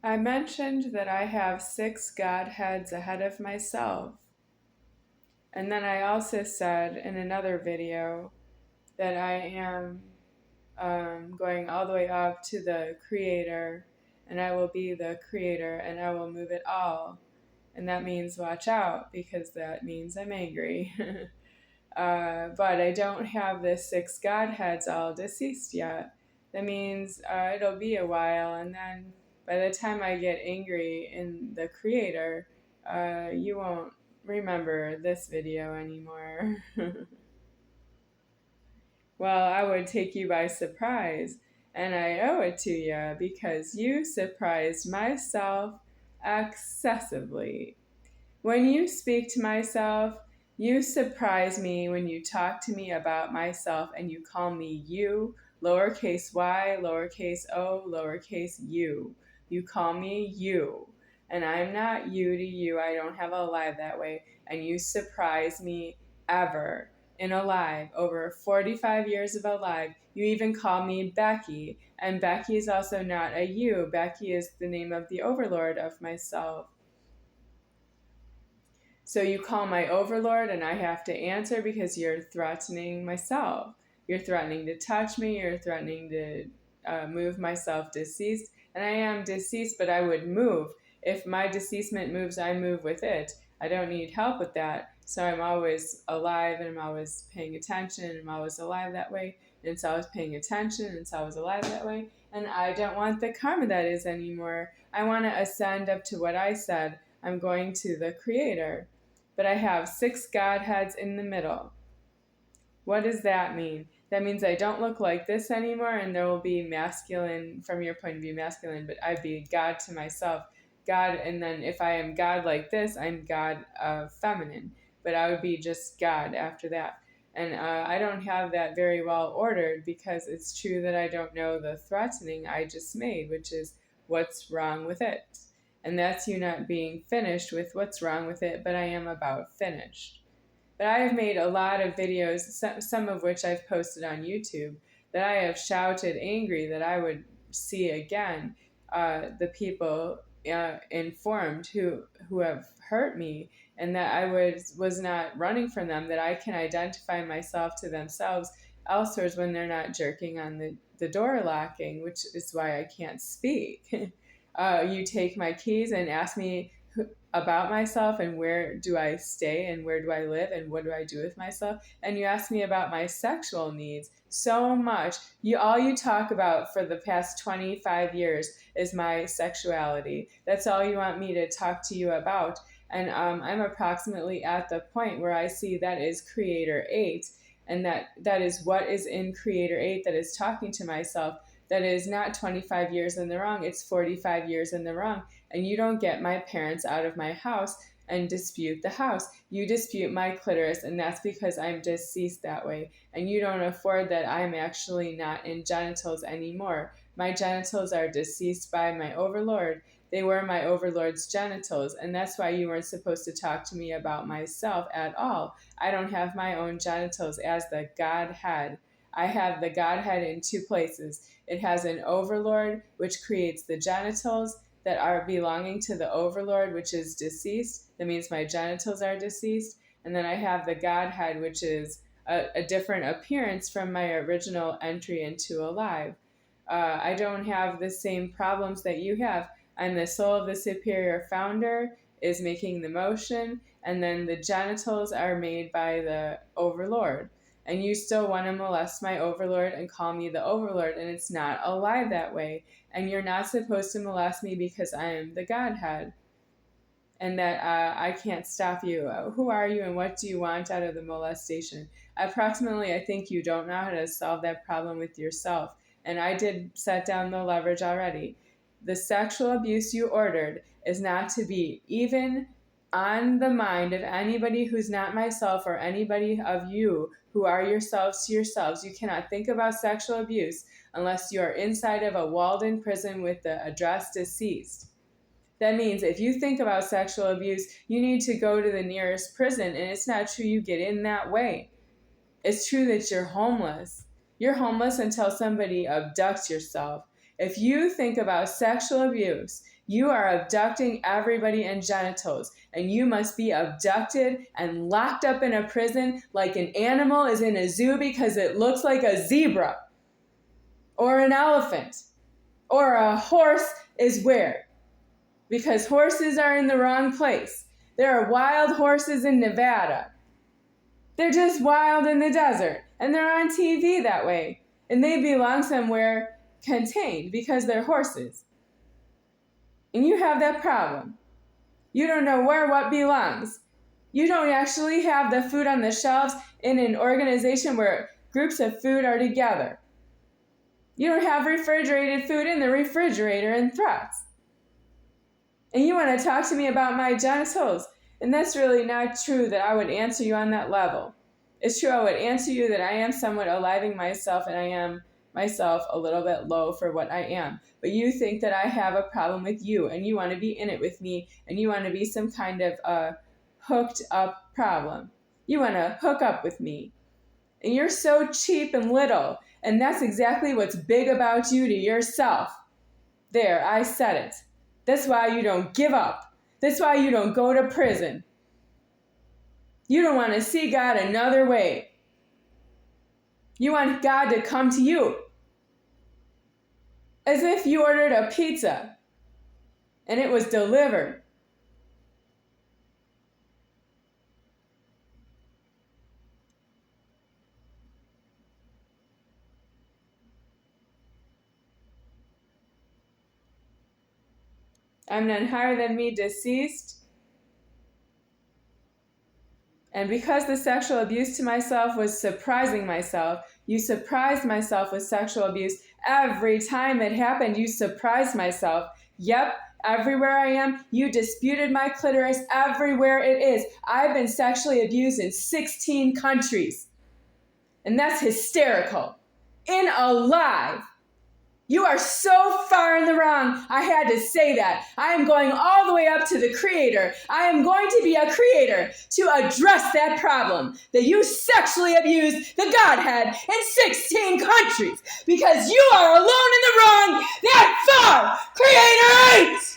I mentioned that I have 6 Godheads ahead of myself. And then I also said in another video that I am going all the way up to the Creator, and I will be the Creator, and I will move it all. And that means watch out, because that means I'm angry. But I don't have the 6 Godheads all deceased yet. That means it'll be a while, and then by the time I get angry in the Creator, you won't remember this video anymore. Well, I would take you by surprise, and I owe it to you because you surprised myself excessively. When you speak to myself, you surprise me when you talk to me about myself and you call me you, lowercase y, lowercase o, lowercase u. You call me you, and I'm not you to you. I don't have a live that way, and you surprise me ever. In a live, over 45 years of a live, you even call me Becky, and Becky is also not a you. Becky is the name of the overlord of myself. So you call my overlord and I have to answer because you're threatening myself. You're threatening to touch me. You're threatening to move myself deceased. And I am deceased, but I would move. If my deceasement moves, I move with it. I don't need help with that. So I'm always alive and I'm always paying attention and I'm always alive that way. And it's always paying attention and it's always alive that way. And I don't want the karma that is anymore. I want to ascend up to what I said. I'm going to the Creator. But I have 6 Godheads in the middle. What does that mean? That means I don't look like this anymore, and there will be masculine, from your point of view, masculine, but I'd be God to myself. God, and then if I am God like this, I'm God feminine. But I would be just God after that. And I don't have that very well ordered because it's true that I don't know the threatening I just made, which is what's wrong with it. And that's you not being finished with what's wrong with it, but I am about finished. But I have made a lot of videos, some of which I've posted on YouTube, that I have shouted angry that I would see again the people informed who have hurt me, and that I was not running from them, that I can identify myself to themselves elsewhere when they're not jerking on the door locking, which is why I can't speak. You take my keys and ask me about myself and where do I stay and where do I live and what do I do with myself, and you ask me about my sexual needs so much. All you talk about for the past 25 years is my sexuality. That's all you want me to talk to you about. And I'm approximately at the point where I see that is Creator-8, and that is what is in Creator-8 that is talking to myself. That is not 25 years in the wrong, it's 45 years in the wrong. And you don't get my parents out of my house and dispute the house. You dispute my clitoris, and that's because I'm deceased that way. And you don't afford that I'm actually not in genitals anymore. My genitals are deceased by my overlord. They were my overlord's genitals, and that's why you weren't supposed to talk to me about myself at all. I don't have my own genitals as the Godhead. I have the Godhead in 2 places. It has an overlord, which creates the genitals that are belonging to the overlord, which is deceased. That means my genitals are deceased. And then I have the Godhead, which is a different appearance from my original entry into alive. I don't have the same problems that you have. I'm the soul of the superior founder, is making the motion, and then the genitals are made by the overlord. And you still want to molest my overlord and call me the overlord, and it's not alive that way. And you're not supposed to molest me because I am the Godhead, and that I can't stop you. Who are you and what do you want out of the molestation? Approximately, I think you don't know how to solve that problem with yourself. And I did set down the leverage already. The sexual abuse you ordered is not to be even on the mind of anybody who's not myself or anybody of you who are yourselves to yourselves. You cannot think about sexual abuse unless you are inside of a walled-in prison with the address deceased. That means if you think about sexual abuse, you need to go to the nearest prison, and it's not true you get in that way. It's true that you're homeless. You're homeless until somebody abducts yourself. If you think about sexual abuse, You are abducting everybody in genitals, and you must be abducted and locked up in a prison like an animal is in a zoo because it looks like a zebra or an elephant or a horse is where. Because horses are in the wrong place. There are wild horses in Nevada. They're just wild in the desert, and they're on TV that way, and they belong somewhere contained because they're horses. And you have that problem. You don't know where what belongs. You don't actually have the food on the shelves in an organization where groups of food are together. You don't have refrigerated food in the refrigerator in threats. And you want to talk to me about my genitals. And that's really not true that I would answer you on that level. It's true I would answer you that I am somewhat aliving myself, and I am myself a little bit low for what I am. But you think that I have a problem with you, and you want to be in it with me, and you want to be some kind of hooked up problem. You want to hook up with me. And you're so cheap and little, and that's exactly what's big about you to yourself. There, I said it. That's why you don't give up. That's why you don't go to prison. You don't want to see God another way. You want God to come to you. As if you ordered a pizza and it was delivered. I'm none higher than me, deceased. And because the sexual abuse to myself was surprising myself, you surprised myself with sexual abuse. Every time it happened, you surprised myself. Yep, everywhere I am, you disputed my clitoris everywhere it is. I've been sexually abused in 16 countries. And that's hysterical. In alive. You are so far in the wrong, I had to say that. I am going all the way up to the Creator. I am going to be a creator to address that problem, that you sexually abused the Godhead in 16 countries, because you are alone in the wrong that far. Creator-8!